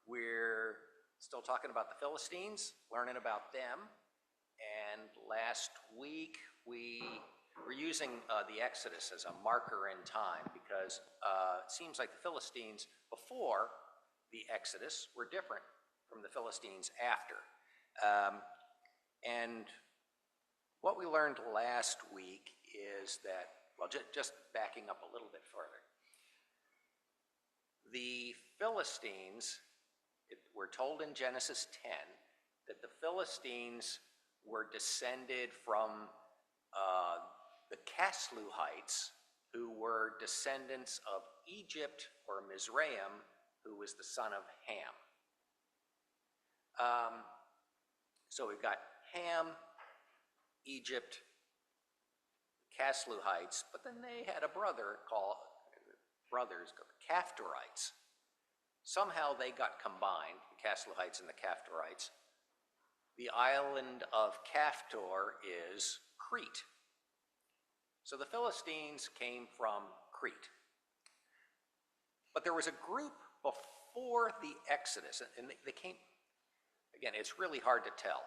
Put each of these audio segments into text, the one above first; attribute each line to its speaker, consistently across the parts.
Speaker 1: We're still talking about the Philistines, learning about them. And last week we were using the Exodus as a marker in time because it seems like the Philistines before the Exodus were different from the Philistines after. And what we learned last week is that, well, just backing up a little bit further. The Philistines, we're told in Genesis 10 that the Philistines were descended from the Casluhites, who were descendants of Egypt or Mizraim, who was the son of Ham. So we've got Ham, Egypt, Casluhites, but then they had a brothers called Caphtorites. Somehow they got combined, the Casluhites and the Caphtorites. The island of Caphtor is Crete. So the Philistines came from Crete. But there was a group before the Exodus, and they came, again, it's really hard to tell,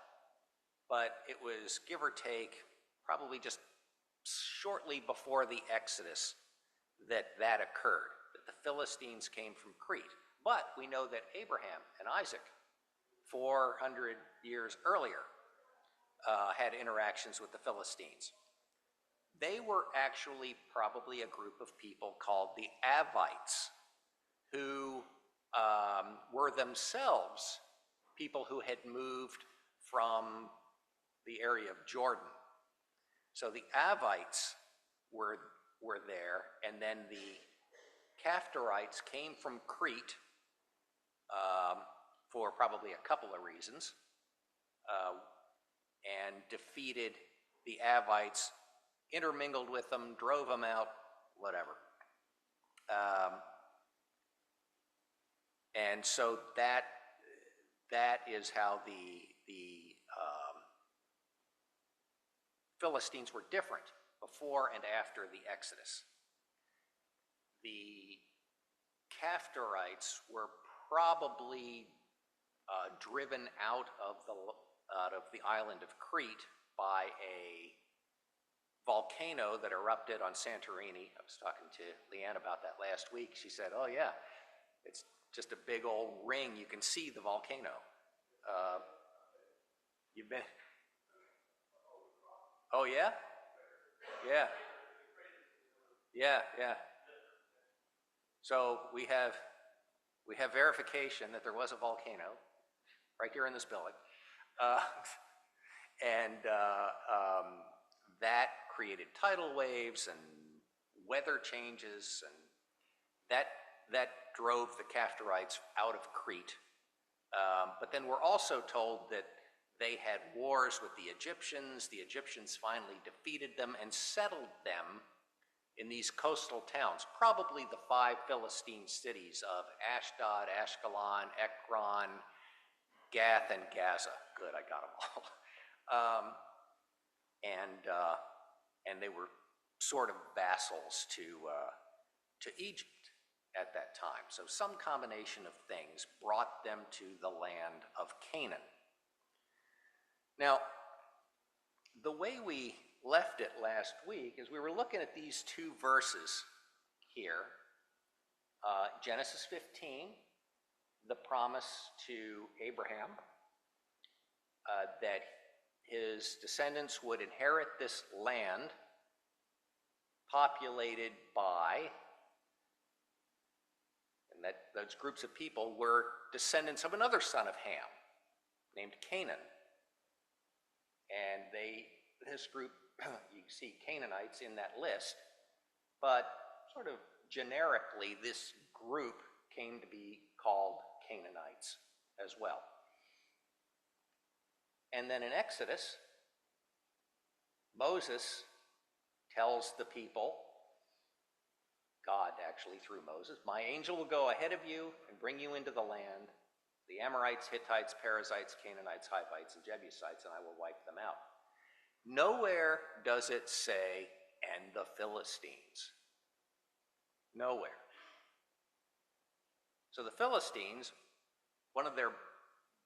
Speaker 1: but it was, give or take, probably just shortly before the Exodus that occurred, that the Philistines came from Crete. But we know that Abraham and Isaac, 400 years earlier, had interactions with the Philistines. They were actually probably a group of people called the Avites, who were themselves people who had moved from the area of Jordan. So the Avites were there, and then the Caphtorites came from Crete for probably a couple of reasons, and defeated the Avites, intermingled with them, drove them out, whatever. And so that is how the Philistines were different before and after the Exodus. The Caphtorites were probably driven out of the island of Crete by a volcano that erupted on Santorini. I was talking to Leanne about that last week. She said, "Oh yeah, it's just a big old ring. You can see the volcano." You've been? Oh yeah? Yeah. Yeah. So we have verification that there was a volcano right here in this building, and that created tidal waves and weather changes, and that drove the Caphtorites out of Crete. But then we're also told that they had wars with the Egyptians. The Egyptians finally defeated them and settled them in these coastal towns, probably the 5 Philistine cities of Ashdod, Ashkelon, Ekron, Gath, and Gaza. Good, I got them all. And they were sort of vassals to Egypt at that time. So some combination of things brought them to the land of Canaan. Now, the way we left it last week is we were looking at these 2 verses here. Genesis 15, the promise to Abraham that his descendants would inherit this land populated by, and that those groups of people were descendants of another son of Ham named Canaan. And this group, you see Canaanites in that list, but sort of generically, this group came to be called Canaanites as well. And then in Exodus, Moses tells the people, God actually through Moses, "My angel will go ahead of you and bring you into the land, the Amorites, Hittites, Perizzites, Canaanites, Hivites, and Jebusites, and I will wipe them out." Nowhere does it say, "and the Philistines." Nowhere. So the Philistines, one of their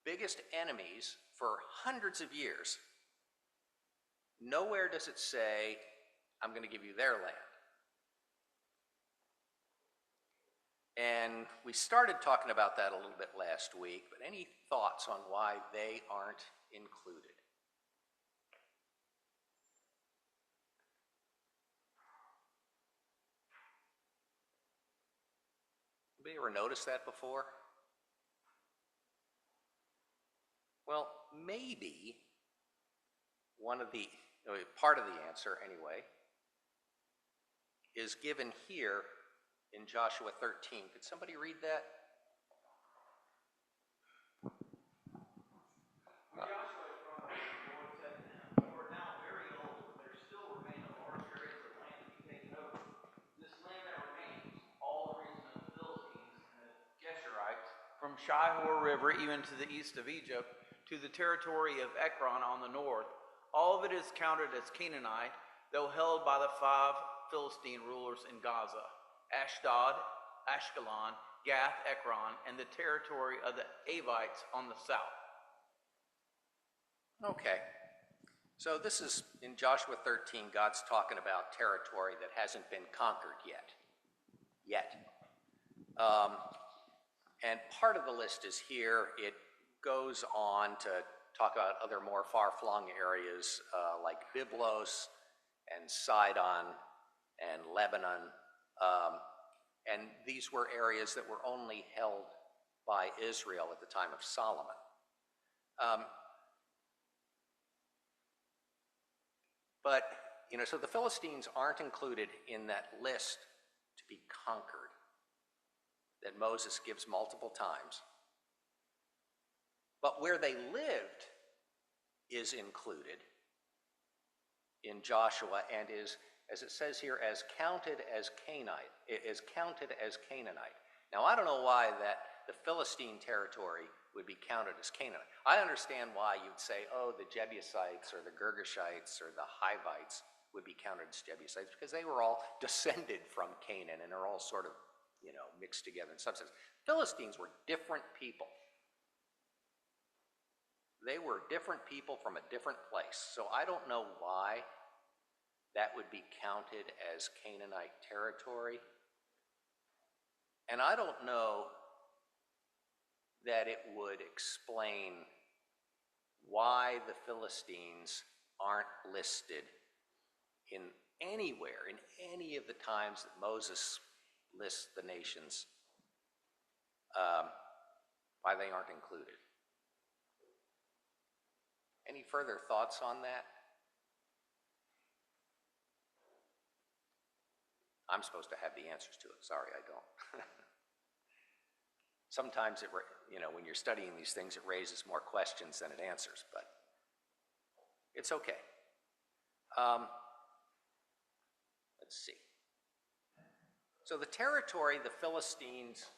Speaker 1: biggest enemies for hundreds of years, nowhere does it say, I'm going to give you their land. And we started talking about that a little bit last week, but any thoughts on why they aren't included? Anybody ever noticed that before? Well, maybe part of the answer anyway, is given here in Joshua 13. Could somebody read that?
Speaker 2: Joshua from the Lord said to him, "You are now very old, and there still remain a large areas of land to be taken over. This land that remains, all the region of the Philistines and the Geshurites, from Shihor River even to the east of Egypt, to the territory of Ekron on the north, all of it is counted as Canaanite, though held by the 5 Philistine rulers in Gaza, Ashdod, Ashkelon, Gath, Ekron, and the territory of the Avites on the south."
Speaker 1: Okay. So this is, in Joshua 13, God's talking about territory that hasn't been conquered yet. And part of the list is here. It goes on to talk about other more far-flung areas like Byblos and Sidon and Lebanon. And these were areas that were only held by Israel at the time of Solomon. But, so the Philistines aren't included in that list to be conquered that Moses gives multiple times. But where they lived is included in Joshua and is, as it says here, as counted as Canaanite. Now, I don't know why that the Philistine territory would be counted as Canaanite. I understand why you'd say, oh, the Jebusites or the Girgashites or the Hivites would be counted as Jebusites because they were all descended from Canaan and are all sort of, mixed together in some sense. Philistines were different people. They were different people from a different place. So I don't know why that would be counted as Canaanite territory. And I don't know that it would explain why the Philistines aren't listed in anywhere, in any of the times that Moses lists the nations, why they aren't included. Any further thoughts on that? I'm supposed to have the answers to it. Sorry, I don't. Sometimes, when you're studying these things, it raises more questions than it answers, but it's okay. Let's see. So the territory the Philistines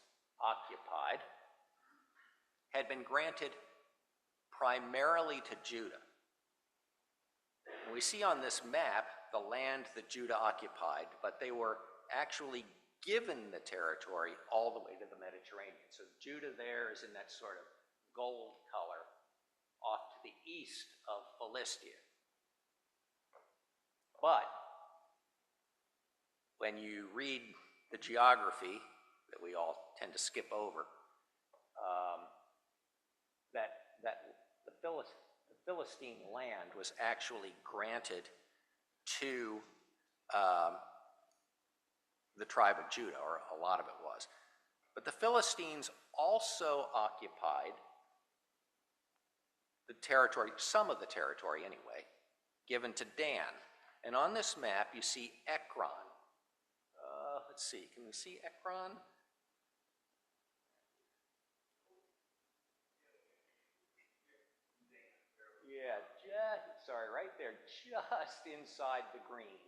Speaker 1: occupied had been granted primarily to Judah. And we see on this map the land that Judah occupied, but they were actually given the territory all the way to the Mediterranean. So Judah there is in that sort of gold color off to the east of Philistia. But when you read the geography that we all tend to skip over, that the Philistine land was actually granted to the tribe of Judah, or a lot of it was. But the Philistines also occupied the territory, some of the territory anyway, given to Dan. And on this map you see Ekron. Let's see, can we see Ekron? Yeah, right there, just inside the green.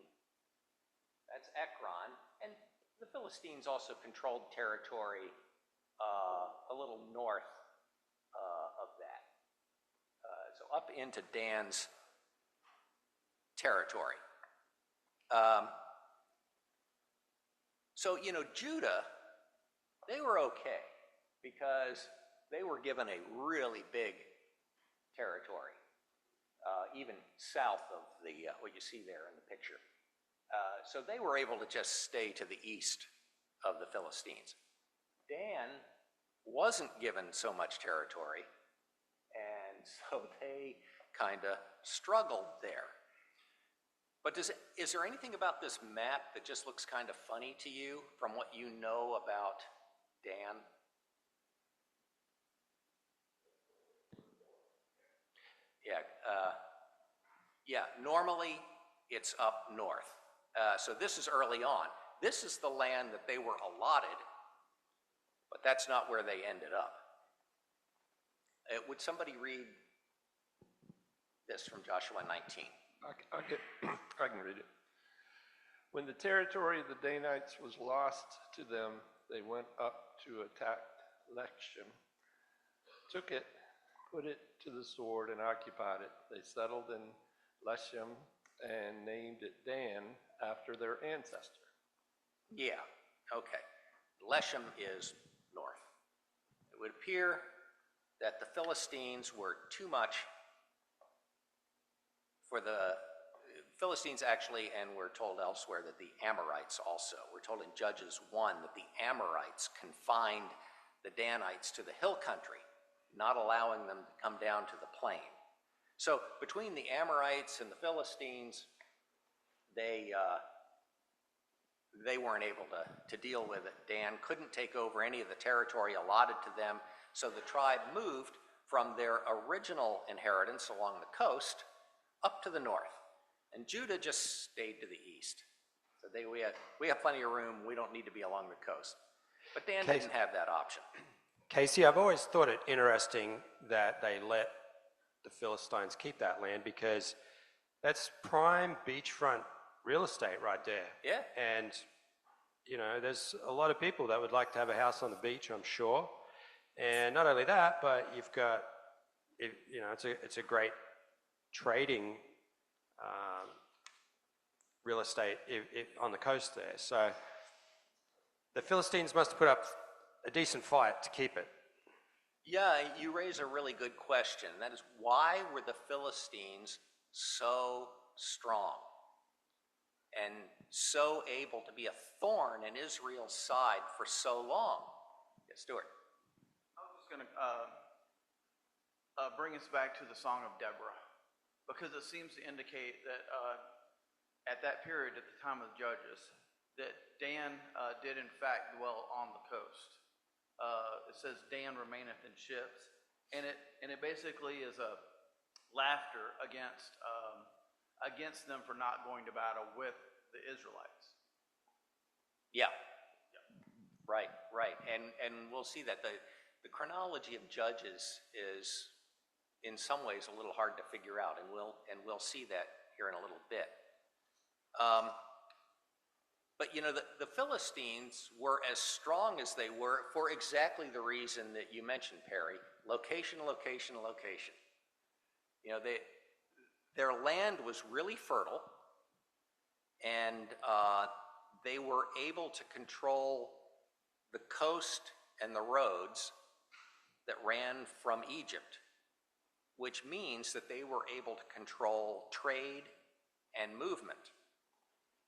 Speaker 1: That's Ekron. And the Philistines also controlled territory a little north of that. So up into Dan's territory. So, Judah, they were okay. because they were given a really big territory, even south of what you see there in the picture. So they were able to just stay to the east of the Philistines. Dan wasn't given so much territory, and so they kind of struggled there. But is there anything about this map that just looks kind of funny to you from what you know about Dan? Yeah, normally it's up north. So this is early on. This is the land that they were allotted, but that's not where they ended up. Would somebody read this from Joshua 19?
Speaker 3: I can read it. When the territory of the Danites was lost to them, they went up to attack Leshem, took it, put it to the sword, and occupied it. They settled in Leshem and named it Dan after their ancestor.
Speaker 1: Yeah, okay. Leshem is north. It would appear that the Philistines were too much for the Philistines actually, and we're told elsewhere that the Amorites also. We're told in Judges 1 that the Amorites confined the Danites to the hill country, not allowing them to come down to the plain. So between the Amorites and the Philistines, they weren't able to deal with it. Dan couldn't take over any of the territory allotted to them, so the tribe moved from their original inheritance along the coast up to the north. And Judah just stayed to the east. So we have plenty of room. We don't need to be along the coast. But Dan didn't have that option.
Speaker 4: Casey, I've always thought it interesting that they let the Philistines keep that land, because that's prime beachfront real estate right there.
Speaker 1: Yeah.
Speaker 4: And, you know, there's a lot of people that would like to have a house on the beach, I'm sure. And not only that, but you've got, you know, it's a great trading real estate on the coast there. So the Philistines must have put up a decent fight to keep it.
Speaker 1: Yeah, you raise a really good question. That is, why were the Philistines so strong and so able to be a thorn in Israel's side for so long? Yes, Stuart.
Speaker 2: I was just going to bring us back to the Song of Deborah, because it seems to indicate that at that period, at the time of the Judges, that Dan did in fact dwell on the coast. It says Dan remaineth in ships, and it basically is a laughter against them for not going to battle with the Israelites.
Speaker 1: Yeah. Right. And we'll see that the chronology of Judges is in some ways a little hard to figure out, and we'll see that here in a little bit. But you know, the Philistines were as strong as they were for exactly the reason that you mentioned, Perry. Location. You know, their land was really fertile, and they were able to control the coast and the roads that ran from Egypt, which means that they were able to control trade and movement.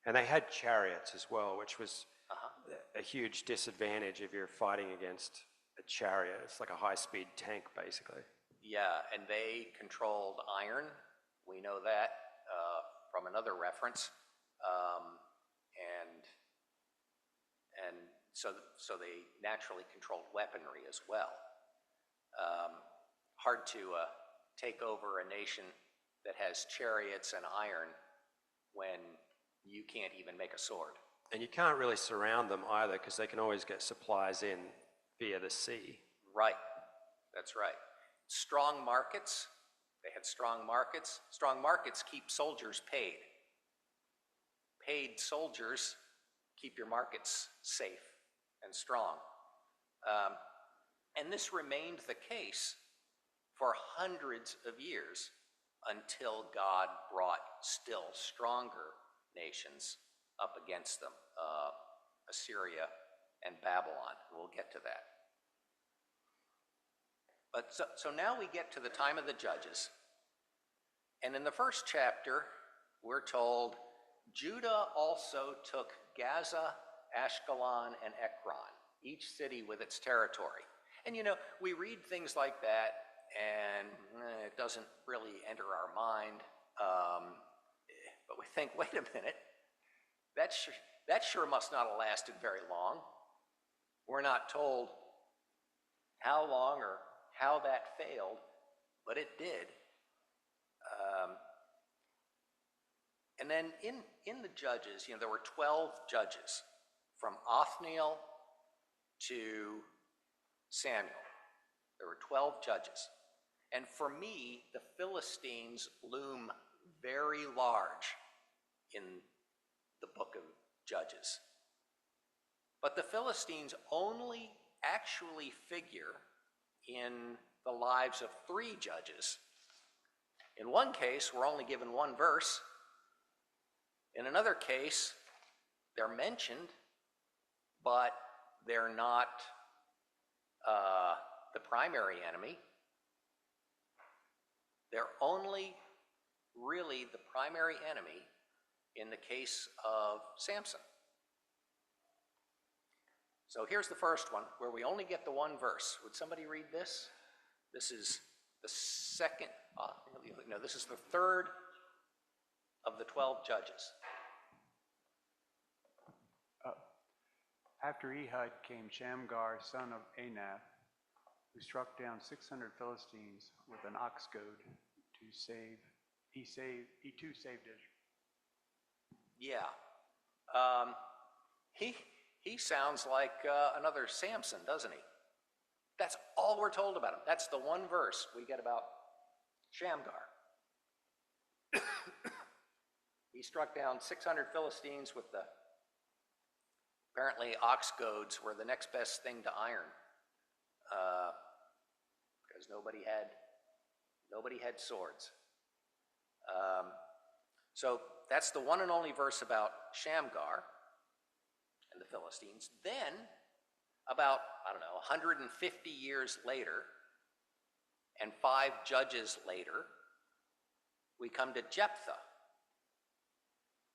Speaker 4: And they had chariots as well, which was a huge disadvantage if you're fighting against a chariot. It's like a high-speed tank, basically.
Speaker 1: Yeah, and they controlled iron. We know that from another reference. And so they naturally controlled weaponry as well. Hard to take over a nation that has chariots and iron when you can't even make a sword.
Speaker 4: And you can't really surround them either, because they can always get supplies in via the sea.
Speaker 1: Right, that's right. Strong markets, they had strong markets. Strong markets keep soldiers paid. Paid soldiers keep your markets safe and strong. And this remained the case for hundreds of years until God brought still stronger nations up against them, Assyria and Babylon. We'll get to that. But so now we get to the time of the judges. And in the first chapter, we're told Judah also took Gaza, Ashkelon, and Ekron, each city with its territory. And you know, we read things like that, and it doesn't really enter our mind. But we think, wait a minute, that sure must not have lasted very long. We're not told how long or how that failed, but it did. And then in the judges, you know, there were 12 judges from Othniel to Samuel. There were 12 judges. And for me, the Philistines loom very large in the book of Judges. But the Philistines only actually figure in the lives of 3 judges. In one case, we're only given one verse. In another case, they're mentioned, but they're not the primary enemy. They're only really the primary enemy in the case of Samson. So here's the first one, where we only get the one verse. Would somebody read this? This is the second, no, this is the third of the 12 judges.
Speaker 5: After Ehud came Shamgar, son of Anath, who struck down 600 Philistines with an ox goad he too saved Israel.
Speaker 1: Yeah. He sounds like another Samson, doesn't he? That's all we're told about him. That's the one verse we get about Shamgar. He struck down 600 Philistines with apparently ox goads were the next best thing to iron, because nobody had swords. So that's the one and only verse about Shamgar and the Philistines. Then, about, 150 years later, and 5 judges later, we come to Jephthah.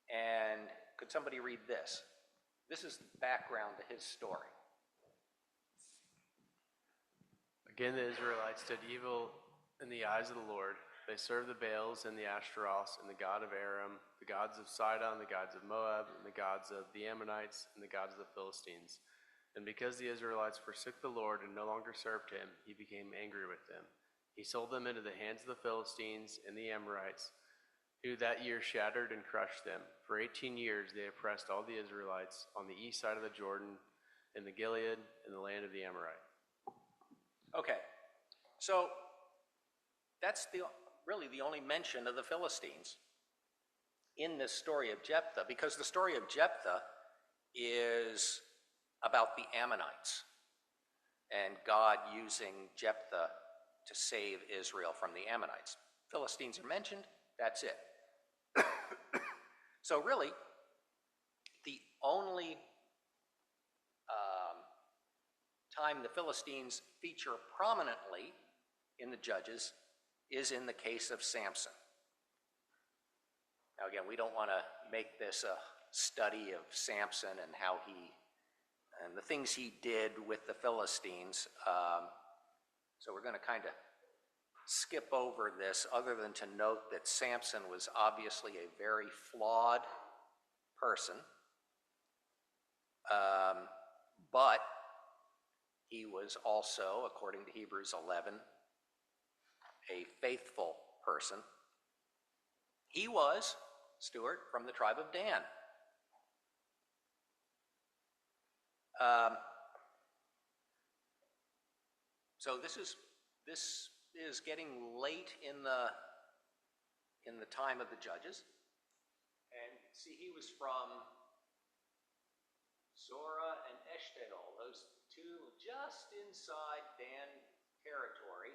Speaker 1: And could somebody read this? This is the background to his story.
Speaker 6: Again, the Israelites did evil in the eyes of the Lord. They served the Baals and the Ashtaroths and the god of Aram, the gods of Sidon, the gods of Moab, and the gods of the Ammonites, and the gods of the Philistines. And because the Israelites forsook the Lord and no longer served him, he became angry with them. He sold them into the hands of the Philistines and the Amorites, who that year shattered and crushed them. For 18 years they oppressed all the Israelites on the east side of the Jordan, in the Gilead, in the land of the Amorite.
Speaker 1: Okay, so that's really the only mention of the Philistines in this story of Jephthah, because the story of Jephthah is about the Ammonites and God using Jephthah to save Israel from the Ammonites. Philistines are mentioned, that's it. So really, the only time the Philistines feature prominently in the Judges is in the case of Samson. Now again, we don't want to make this a study of Samson and and the things he did with the Philistines. So we're going to kind of skip over this, other than to note that Samson was obviously a very flawed person, but he was also, according to Hebrews 11, a faithful person. He was, Stuart, from the tribe of Dan. So this is getting late in the time of the Judges, and you can see he was from Zorah and Eshtaol, those two just inside Dan territory,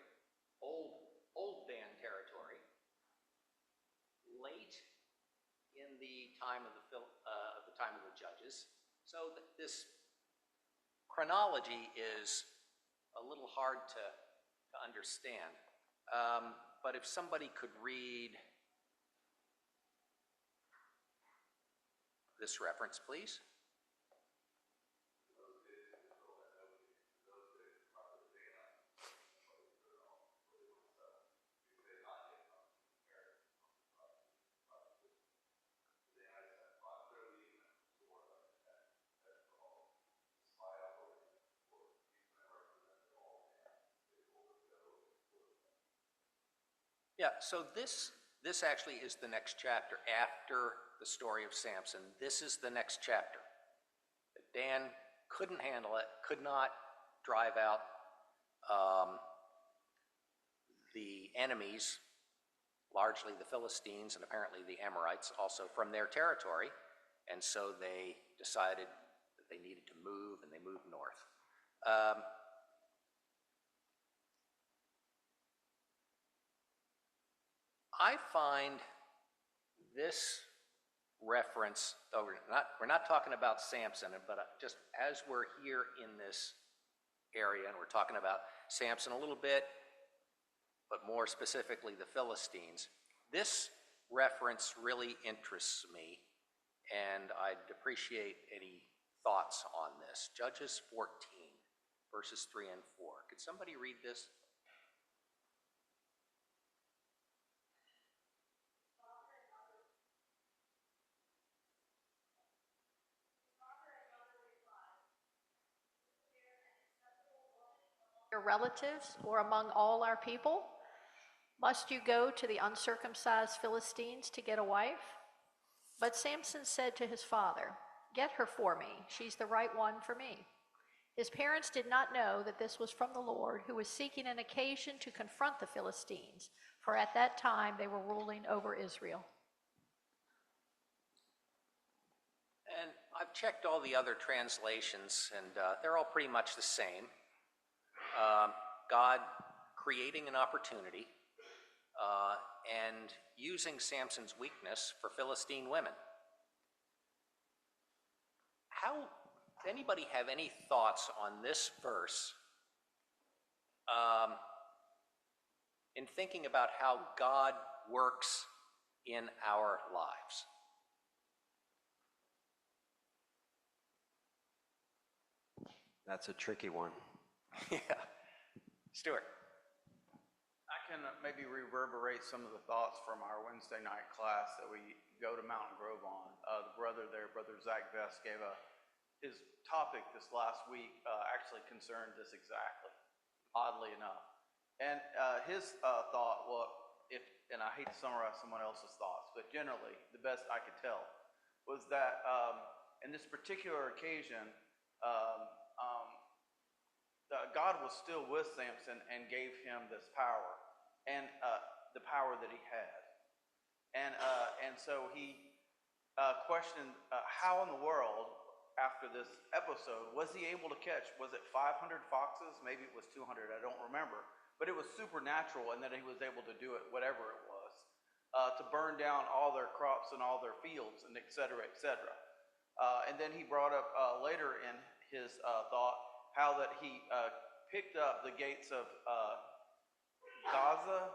Speaker 1: old Dan territory, late in the time of the time of the Judges. So this chronology is a little hard to to understand. But if somebody could read this reference, please. Yeah, so this actually is the next chapter after the story of Samson. This is the next chapter. Dan couldn't handle it, could not drive out the enemies, largely the Philistines and apparently the Amorites also, from their territory, and so they decided that they needed to move, and they moved north. I find this reference, though we're not talking about Samson, but just as we're here in this area, and we're talking about Samson a little bit, but more specifically the Philistines, this reference really interests me, and I'd appreciate any thoughts on this. Judges 14, verses 3 and 4. Could somebody read this?
Speaker 7: Your relatives or among all our people? Must you go to the uncircumcised Philistines to get a wife? But Samson said to his father, "Get her for me. She's the right one for me." His parents did not know that this was from the Lord, who was seeking an occasion to confront the Philistines, for at that time they were ruling over Israel.
Speaker 1: And I've checked all the other translations, and they're all pretty much the same. God creating an opportunity and using Samson's weakness for Philistine women. Does anybody have any thoughts on this verse in thinking about how God works in our lives?
Speaker 4: That's a tricky one.
Speaker 1: Yeah. Stuart.
Speaker 2: I can maybe reverberate some of the thoughts from our Wednesday night class that we go to Mountain Grove on. The brother there, Brother Zach Vest, gave his topic this last week actually concerned this exactly, oddly enough. And his thought, and I hate to summarize someone else's thoughts, but generally, the best I could tell, was that in this particular occasion, God was still with Samson and gave him this power, and the power that he had. And so he questioned how in the world, after this episode, was he able to catch, was it 500 foxes? Maybe it was 200, I don't remember. But it was supernatural, and that he was able to do it, whatever it was, to burn down all their crops and all their fields, and et cetera, et cetera. And then he brought up later in his thought how that he picked up the gates of Gaza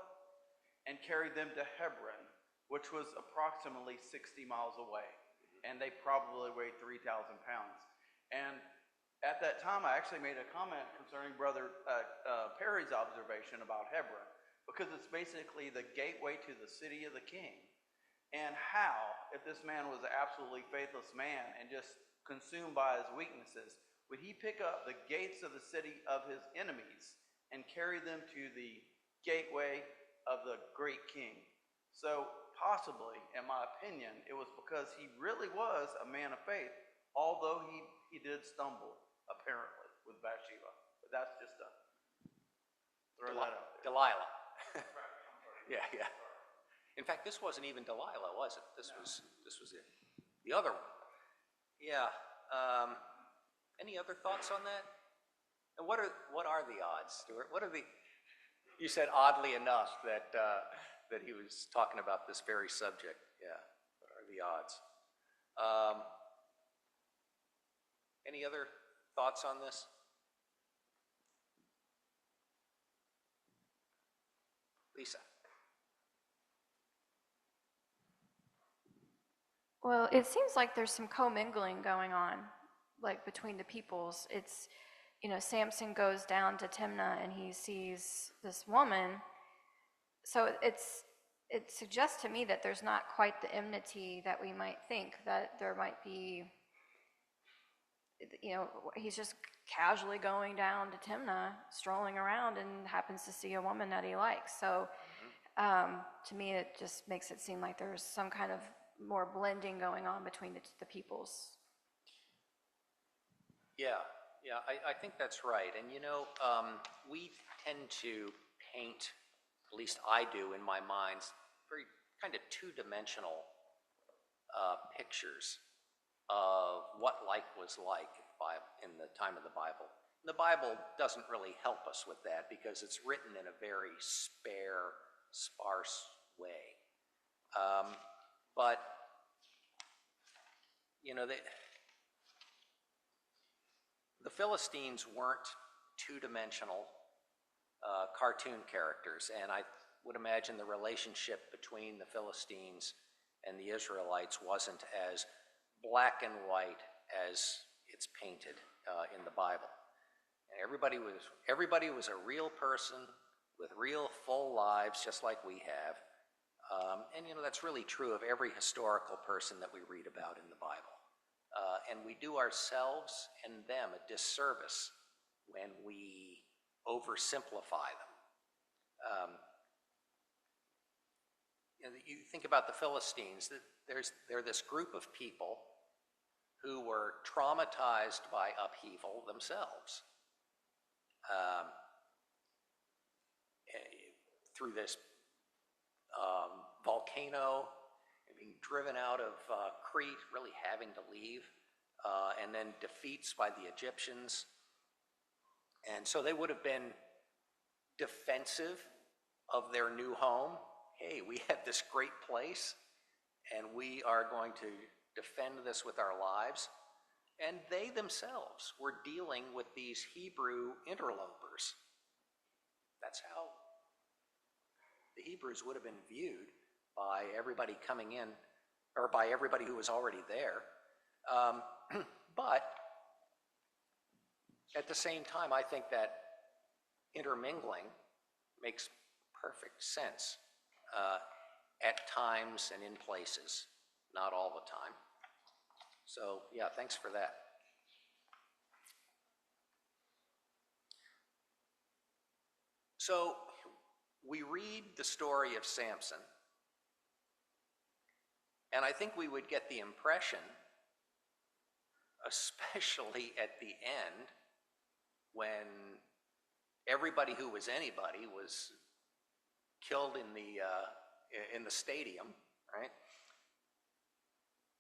Speaker 2: and carried them to Hebron, which was approximately 60 miles away. And they probably weighed 3,000 pounds. And at that time, I actually made a comment concerning Brother Perry's observation about Hebron, because it's basically the gateway to the city of the king. And how, if this man was an absolutely faithless man and just consumed by his weaknesses, would he pick up the gates of the city of his enemies and carry them to the gateway of the great king? So possibly, in my opinion, it was because he really was a man of faith, although he did stumble, apparently, with Bathsheba. But that's just a throw that out there.
Speaker 1: Delilah. Yeah. In fact, this wasn't even Delilah, was it? This was it. The other one. Yeah. Any other thoughts on that? And what are the odds, Stuart? You said oddly enough that that he was talking about this very subject. Yeah. What are the odds? Any other thoughts on this? Lisa?
Speaker 8: Well, it seems like there's some commingling going on, like between the peoples. It's, Samson goes down to Timnah and he sees this woman. So it suggests to me that there's not quite the enmity that we might think, that there might be, he's just casually going down to Timnah, strolling around, and happens to see a woman that he likes. So to me, it just makes it seem like there's some kind of more blending going on between the peoples.
Speaker 1: Yeah, I think that's right. And we tend to paint, at least I do in my mind, very kind of two-dimensional pictures of what life was like in the time of the Bible. The Bible doesn't really help us with that because it's written in a very sparse way. But the Philistines weren't two-dimensional cartoon characters, and I would imagine the relationship between the Philistines and the Israelites wasn't as black and white as it's painted in the Bible. And everybody was a real person with real full lives, just like we have. And that's really true of every historical person that we read about in the Bible. And we do ourselves and them a disservice when we oversimplify them. You think about the Philistines, they're this group of people who were traumatized by upheaval themselves. Through this volcano, being driven out of Crete, really having to leave, and then defeats by the Egyptians. And so they would have been defensive of their new home. Hey, we have this great place, and we are going to defend this with our lives. And they themselves were dealing with these Hebrew interlopers. That's how the Hebrews would have been viewed by everybody coming in, or by everybody who was already there. But at the same time, I think that intermingling makes perfect sense at times and in places, not all the time. So, yeah, thanks for that. So, we read the story of Samson, and I think we would get the impression, especially at the end, when everybody who was anybody was killed in the stadium, right?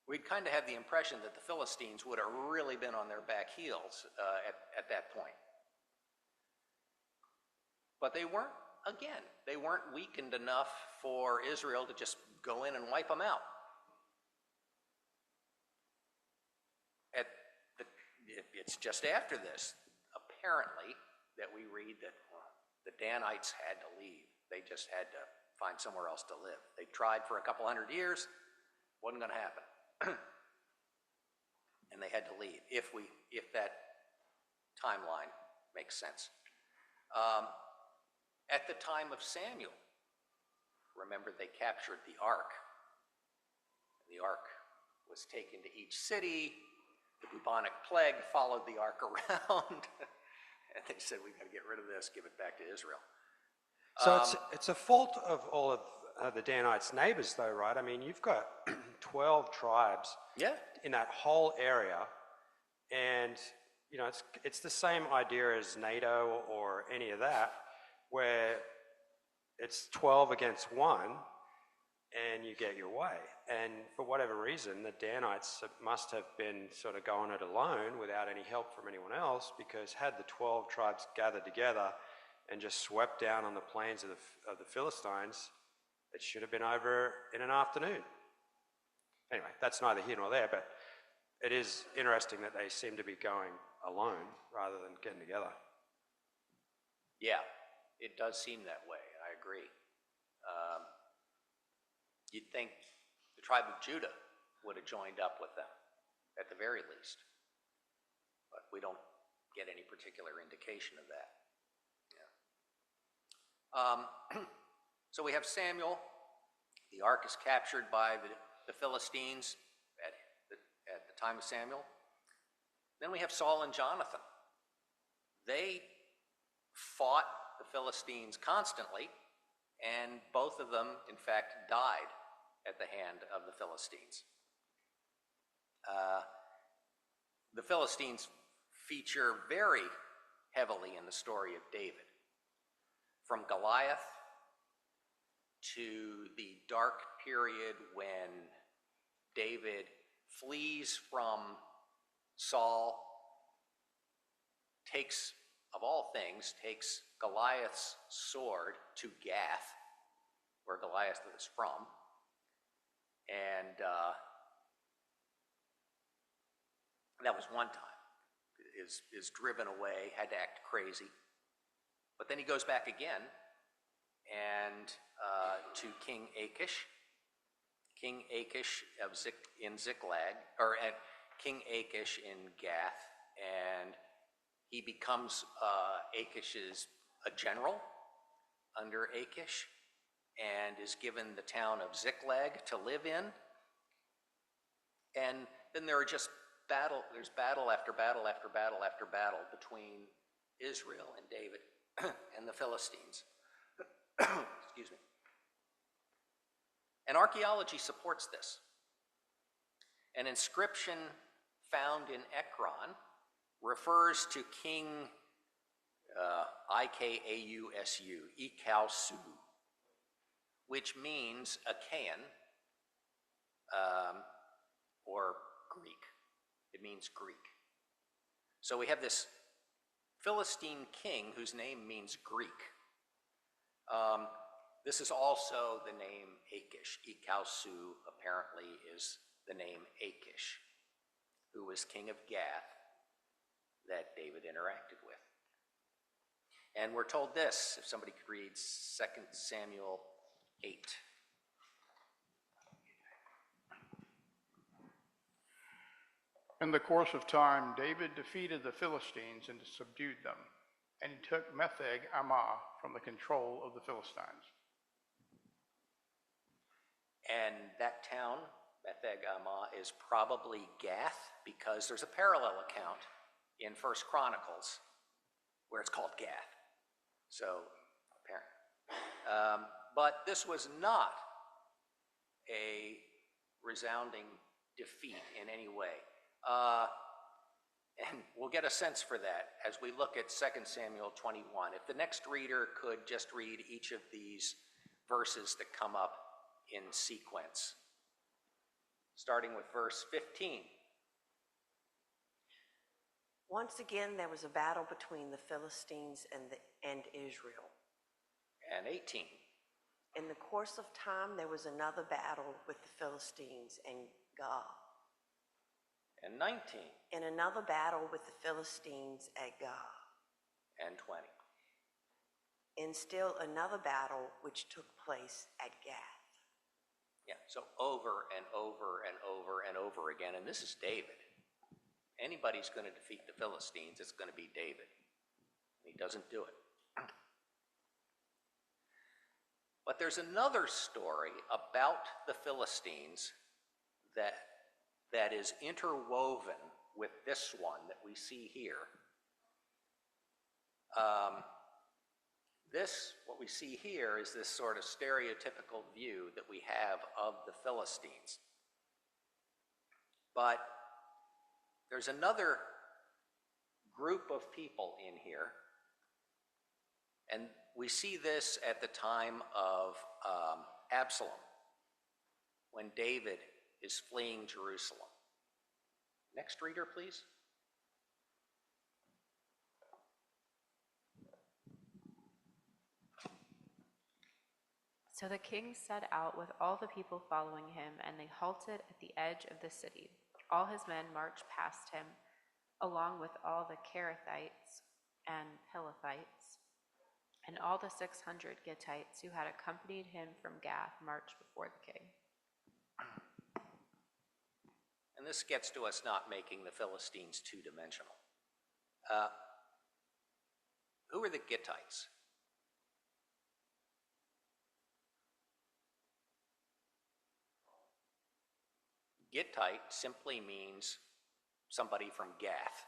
Speaker 1: We'd kind of have the impression that the Philistines would have really been on their back heels at that point. But they weren't, again, they weren't weakened enough for Israel to just go in and wipe them out. It's just after this, apparently, that we read that the Danites had to leave. They just had to find somewhere else to live. They tried for a couple hundred years, wasn't going to happen. And they had to leave, if that timeline makes sense. At the time of Samuel, remember, they captured the ark. The ark was taken to each city. The bubonic plague followed the ark around. And they said, we've got to get rid of this, give it back to Israel.
Speaker 4: So it's a fault of all of the Danites' neighbors, though, right? I mean, you've got 12 tribes in that whole area, and it's the same idea as NATO or any of that, where it's 12 against 1, and you get your way. And for whatever reason, the Danites must have been sort of going it alone without any help from anyone else, because had the 12 tribes gathered together and just swept down on the plains of the Philistines, it should have been over in an afternoon. Anyway, that's neither here nor there, but it is interesting that they seem to be going alone rather than getting together.
Speaker 1: Yeah, it does seem that way, I agree. You'd think the tribe of Judah would have joined up with them, at the very least. But we don't get any particular indication of that. Yeah. So we have Samuel. The ark is captured by the Philistines at the time of Samuel. Then we have Saul and Jonathan. They fought the Philistines constantly, and both of them, in fact, died at the hand of the Philistines. The Philistines feature very heavily in the story of David. From Goliath to the dark period when David flees from Saul, takes, of all things, takes Goliath's sword to Gath, where Goliath was from, and that was one time, is driven away, had to act crazy. But then he goes back again, and to King Achish in Ziklag, or King Achish in Gath, and he becomes Achish's a general under Achish, and is given the town of Ziklag to live in. And then there are just there's battle after battle after battle after battle between Israel and David and the Philistines. Excuse me. And archaeology supports this. An inscription found in Ekron refers to King Ikausu, Ikausu, which means Achaean or Greek. It means Greek. So we have this Philistine king whose name means Greek. This is also the name Achish. Ikausu apparently is the name Achish, who was king of Gath that David interacted with. And we're told this, if somebody could read 2 Samuel 8.
Speaker 9: In the course of time, David defeated the Philistines and subdued them, and he took Metheg-Ammah from the control of the Philistines.
Speaker 1: And that town, Metheg-Ammah, is probably Gath, because there's a parallel account in 1 Chronicles where it's called Gath. So, apparently. But this was not a resounding defeat in any way. And we'll get a sense for that as we look at 2 Samuel 21. If the next reader could just read each of these verses that come up in sequence, starting with verse 15.
Speaker 10: Once again, there was a battle between the Philistines and Israel.
Speaker 1: And 18.
Speaker 10: In the course of time, there was another battle with the Philistines and Gath.
Speaker 1: And 19.
Speaker 10: In another battle with the Philistines at Gath.
Speaker 1: And 20.
Speaker 10: In still another battle which took place at Gath.
Speaker 1: Yeah, so over and over and over and over again. And this is David. Anybody's going to defeat the Philistines, it's going to be David. He doesn't do it. But there's another story about the Philistines that is interwoven with this one that we see here. What we see here is this sort of stereotypical view that we have of the Philistines. But there's another group of people in here, and we see this at the time of Absalom, when David is fleeing Jerusalem. Next reader, please.
Speaker 11: So the king set out with all the people following him, and they halted at the edge of the city. All his men marched past him, along with all the Cherethites and Pelethites And all the 600 Gittites who had accompanied him from Gath marched before the king.
Speaker 1: And this gets to us not making the Philistines two-dimensional. Who are the Gittites? Gittite simply means somebody from Gath.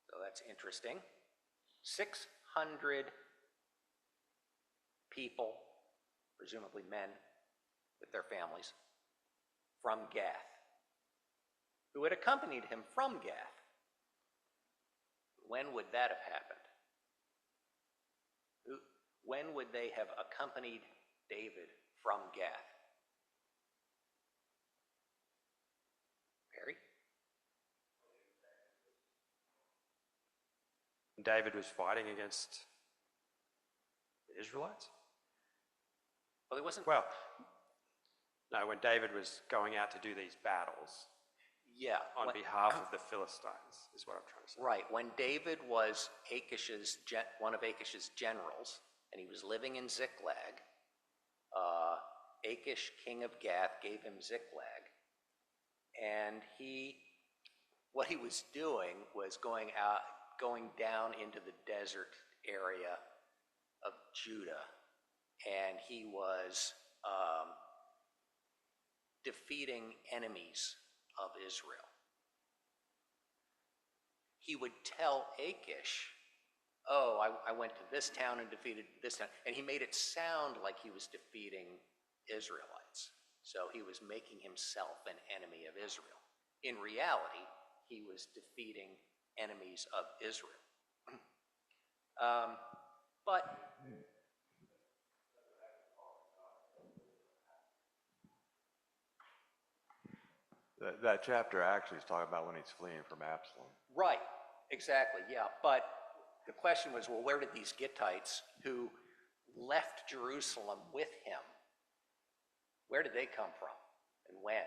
Speaker 1: So that's interesting. 600 people, presumably men with their families, from Gath, who had accompanied him from Gath. When would that have happened? When would they have accompanied David from Gath? Barry?
Speaker 4: David was fighting against the Israelites?
Speaker 1: Well, it wasn't.
Speaker 4: Well, no, when David was going out to do these battles.
Speaker 1: Yeah.
Speaker 4: On behalf of the Philistines, is what I'm trying to say.
Speaker 1: Right. When David was one of Achish's generals, and he was living in Ziklag, Achish, king of Gath, gave him Ziklag, and what he was doing was going down into the desert area of Judah, and he was defeating enemies of Israel. He would tell Achish, oh, I went to this town and defeated this town, and he made it sound like he was defeating Israelites. So he was making himself an enemy of Israel. In reality, he was defeating enemies of Israel. But
Speaker 12: That chapter actually is talking about when he's fleeing from Absalom.
Speaker 1: right, exactly, yeah. But the question was, well, where did these Gittites who left Jerusalem with him, where did they come from and when?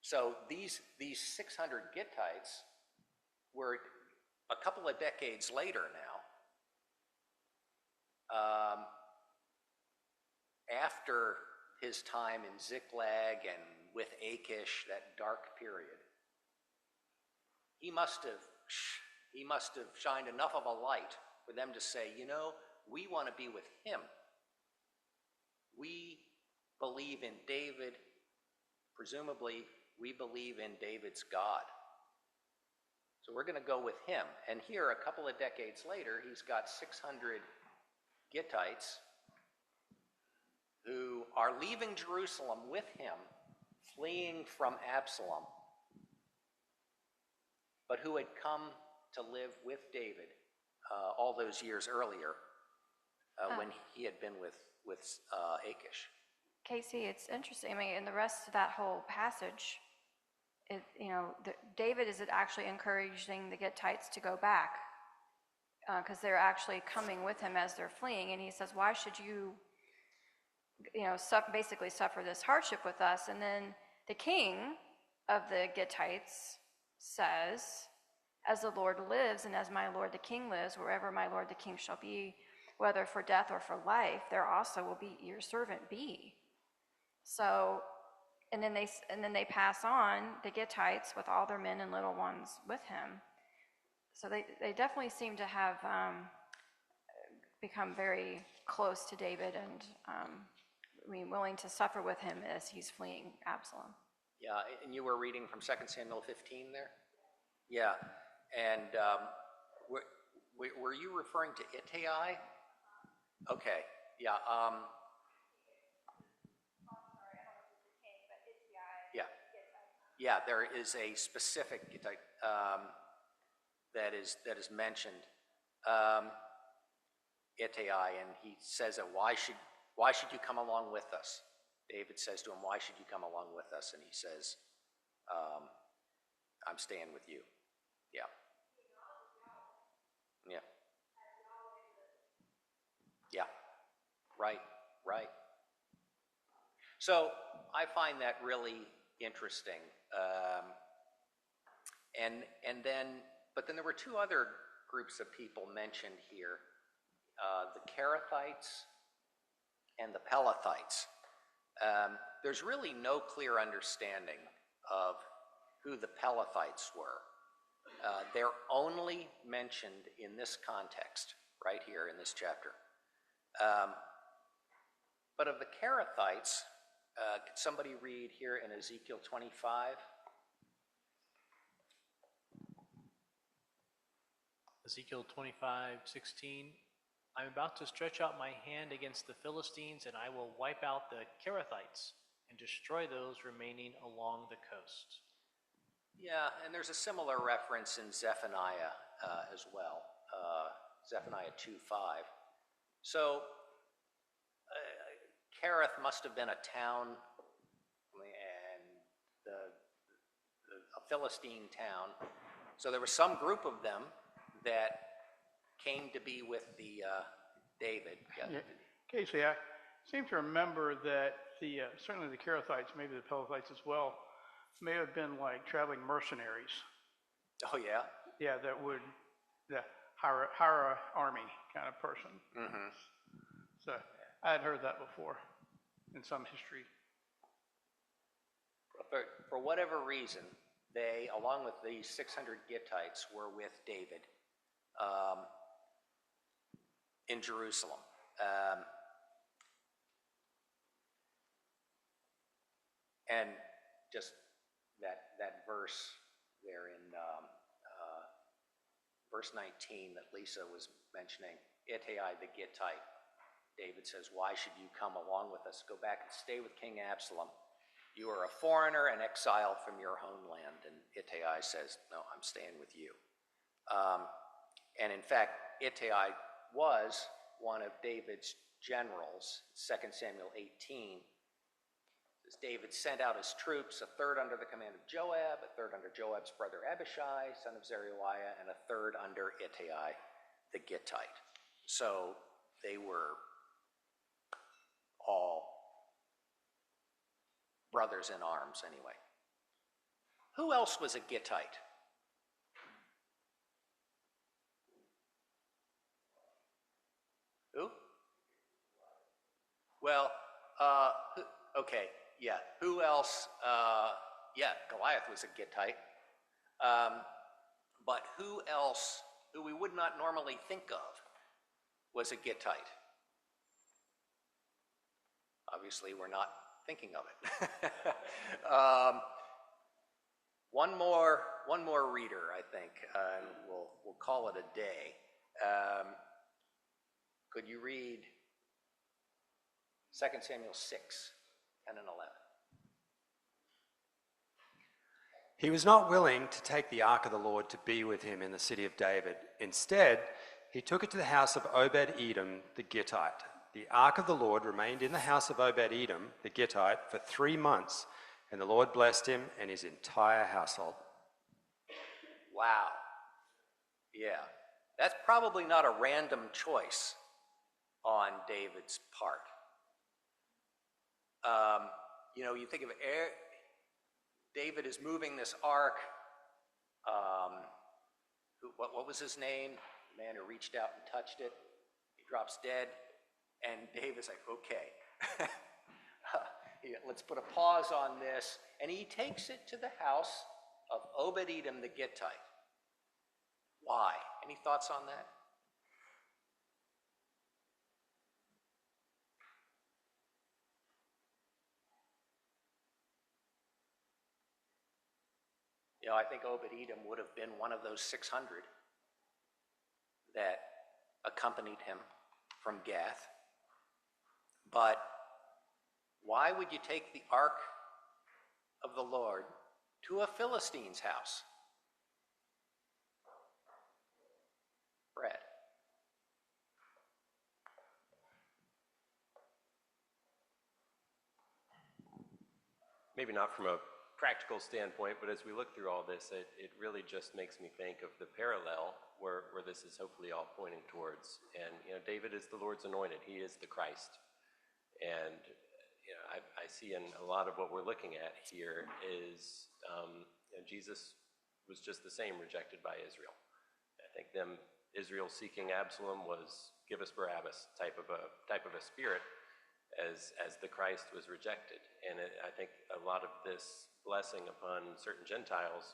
Speaker 1: So these 600 Gittites were a couple of decades later now, after his time in Ziklag and with Achish, that dark period. He must have shined enough of a light for them to say, you know, we want to be with him. We believe in David. Presumably, we believe in David's God. So we're going to go with him. And here, a couple of decades later, he's got 600 Gittites who are leaving Jerusalem with him, fleeing from Absalom, but who had come to live with David all those years earlier when he had been with Achish.
Speaker 8: Casey, it's interesting. I mean, in the rest of that whole passage, David is actually encouraging the Gittites to go back because they're actually coming with him as they're fleeing. And he says, why should you basically suffer this hardship with us? And then the king of the Gittites says, as the Lord lives and as my lord the king lives, wherever my lord the king shall be, whether for death or for life, there also will be your servant be. So, and then they pass on, the Gittites, with all their men and little ones with him. So they definitely seem to have become very close to David and willing to suffer with him as he's fleeing Absalom.
Speaker 1: Yeah, and you were reading from 2 Samuel 15 there? Yeah, and were you referring to Ittai? Okay, yeah. Yeah, there is a specific Gittite that is mentioned, Ittai, and he says that why should you come along with us? David says to him, why should you come along with us? And he says, I'm staying with you. Yeah. Yeah. Yeah. Right. So I find that really interesting. But then there were two other groups of people mentioned here, the Cherethites and the Pelethites. There's really no clear understanding of who the Pelethites were. They're only mentioned in this context, right here in this chapter. But of the Cherethites, could somebody read here in Ezekiel 25?
Speaker 13: Ezekiel 25:16. I'm about to stretch out my hand against the Philistines, and I will wipe out the Cherethites and destroy those remaining along the coast.
Speaker 1: Yeah, and there's a similar reference in Zephaniah as well, Zephaniah 2:5. So, Cherith must have been a town, and a Philistine town. So there was some group of them that came to be with the David.
Speaker 9: Yeah. Casey, I seem to remember that certainly the Cherethites, maybe the Pelethites as well, may have been like traveling mercenaries.
Speaker 1: Oh, yeah?
Speaker 9: Yeah, that would hire an army kind of person.
Speaker 1: Mm-hmm.
Speaker 9: So I had heard that before in some history.
Speaker 1: For whatever reason, they, along with the 600 Gittites, were with David in Jerusalem. And just that verse there in verse 19 that Lisa was mentioning, Ittai the Gittite, David says, "Why should you come along with us? Go back and stay with King Absalom. You are a foreigner and exile from your homeland." And Ittai says, "No, I'm staying with you." And in fact, Ittai was one of David's generals. 2 Samuel 18. As David sent out his troops, a third under the command of Joab, a third under Joab's brother Abishai, son of Zeruiah, and a third under Ittai the Gittite. So they were all brothers in arms anyway. Who else was a Gittite? Who? Well, okay, yeah. Who else? Yeah, Goliath was a Gittite. But who else, who we would not normally think of, was a Gittite? Obviously, we're not thinking of it. One more reader, I think, and we'll call it a day. Could you read 2 Samuel 6, 10 and 11?
Speaker 4: He was not willing to take the ark of the Lord to be with him in the city of David. Instead, he took it to the house of Obed-Edom the Gittite. The ark of the Lord remained in the house of Obed-Edom the Gittite for 3 months, and the Lord blessed him and his entire household.
Speaker 1: Wow. Yeah. That's probably not a random choice on David's part. You think of David is moving this ark. What was his name? The man who reached out and touched it. He drops dead. And David's like, okay, let's put a pause on this. And he takes it to the house of Obed-Edom the Gittite. Why? Any thoughts on that? I think Obed-Edom would have been one of those 600 that accompanied him from Gath. But why would you take the ark of the Lord to a Philistine's house? Brad.
Speaker 14: Maybe not from a practical standpoint, but as we look through all this, it really just makes me think of the parallel where this is hopefully all pointing towards. And, David is the Lord's anointed. He is the Christ. And, I see in a lot of what we're looking at here is Jesus was just the same, rejected by Israel. I think Israel seeking Absalom was give us Barabbas type of a spirit, as the Christ was rejected. And I think a lot of this blessing upon certain Gentiles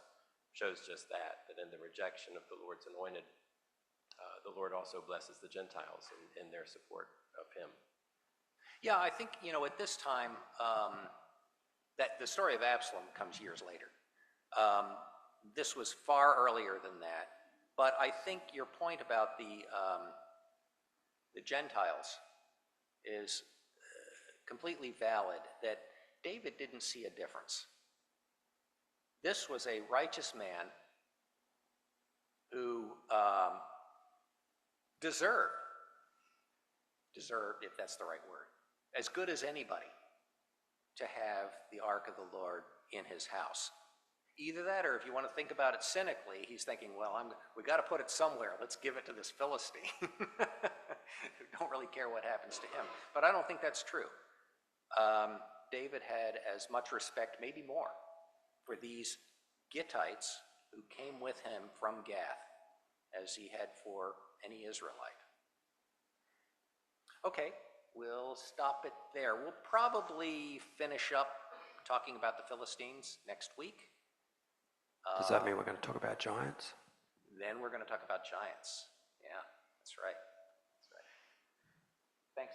Speaker 14: shows just that in the rejection of the Lord's anointed, the Lord also blesses the Gentiles in their support of him.
Speaker 1: Yeah, I think, at this time, that the story of Absalom comes years later. This was far earlier than that, but I think your point about the Gentiles is completely valid, that David didn't see a difference. This was a righteous man who deserved, if that's the right word, as good as anybody to have the Ark of the Lord in his house. Either that, or if you want to think about it cynically, he's thinking, well, we got to put it somewhere. Let's give it to this Philistine. Don't really care what happens to him. But I don't think that's true. David had as much respect, maybe more, for these Gittites who came with him from Gath as he had for any Israelite. Okay, we'll stop it there. We'll probably finish up talking about the Philistines next week.
Speaker 4: Does that mean we're going to talk about giants?
Speaker 1: Then we're going to talk about giants. Yeah, that's right. Thanks.